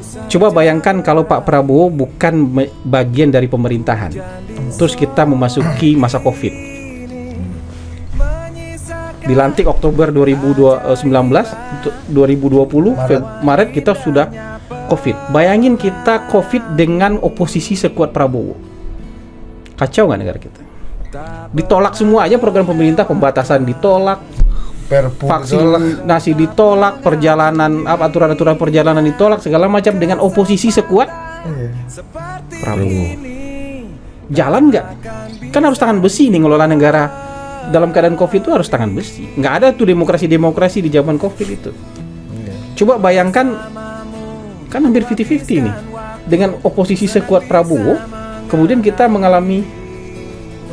Coba bayangkan kalau Pak Prabowo bukan bagian dari pemerintahan, terus kita memasuki masa Covid. Dilantik Oktober 2019, 2020, Maret kita sudah Covid. Bayangin kita Covid dengan oposisi sekuat Prabowo. Kacau nggak negara kita? Ditolak semua aja program pemerintah, pembatasan ditolak, Perpu vaksinasi ditolak, perjalanan aturan-aturan perjalanan ditolak, segala macam dengan oposisi sekuat Prabowo. Jalan nggak? Kan harus tangan besi nih ngelola negara dalam keadaan Covid itu, harus tangan besi. Nggak ada tuh demokrasi di zaman Covid itu. Coba bayangkan, kan hampir 50-50 nih dengan oposisi sekuat Prabowo, kemudian kita mengalami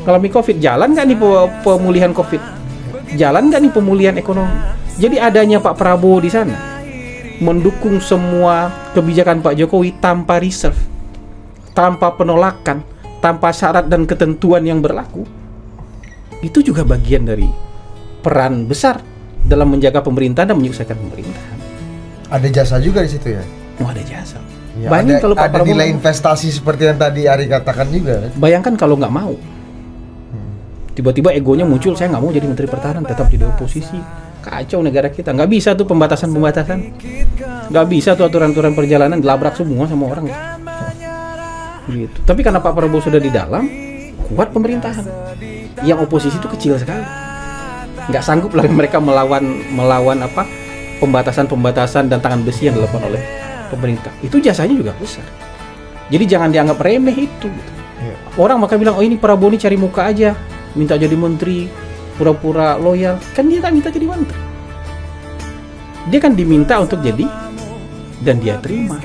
Covid. Jalan nggak nih pemulihan Covid? Jalan nggak nih pemulihan ekonomi? Jadi adanya Pak Prabowo di sana mendukung semua kebijakan Pak Jokowi tanpa reserve, tanpa penolakan, tanpa syarat dan ketentuan yang berlaku. Itu juga bagian dari peran besar dalam menjaga pemerintahan dan menyukseskan pemerintahan. Ada jasa juga di situ ya? Oh, ada jasa. Ya, Bayangkan kalau Pak ada Prabowo nilai investasi seperti yang tadi Ari katakan juga. Bayangkan kalau nggak mau, tiba-tiba egonya muncul, saya nggak mau jadi Menteri Pertahanan, tetap jadi oposisi. Kacau negara kita. Nggak bisa tuh pembatasan-pembatasan. Nggak bisa tuh aturan-aturan perjalanan dilabrak semua sama orang. Gitu. Tapi karena Pak Prabowo sudah di dalam, kuat pemerintahan. Yang oposisi itu kecil sekali. Nggak sanggup lagi mereka melawan apa pembatasan-pembatasan dan tangan besi yang dilakukan oleh pemerintah. Itu jasanya juga besar. Jadi jangan dianggap remeh itu. Gitu. Orang maka bilang, oh ini Prabowo ini cari muka aja, minta jadi menteri, pura-pura loyal. Kan dia tak minta jadi menteri. Dia kan diminta untuk jadi, dan dia terima.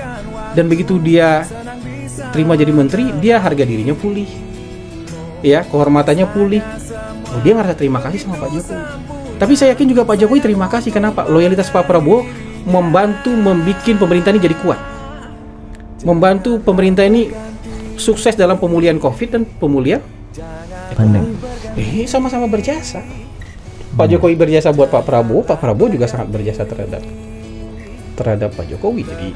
Dan begitu dia terima jadi menteri, dia harga dirinya pulih, ya, kehormatannya pulih. Oh, dia ngerasa terima kasih sama Pak Jokowi. Tapi saya yakin juga Pak Jokowi terima kasih. Kenapa? Loyalitas Pak Prabowo membantu membuat pemerintah ini jadi kuat, membantu pemerintah ini sukses dalam pemulihan Covid dan pemulihan pandemi. Sama-sama berjasa. Pak Jokowi berjasa buat Pak Prabowo juga sangat berjasa terhadap Pak Jokowi. Jadi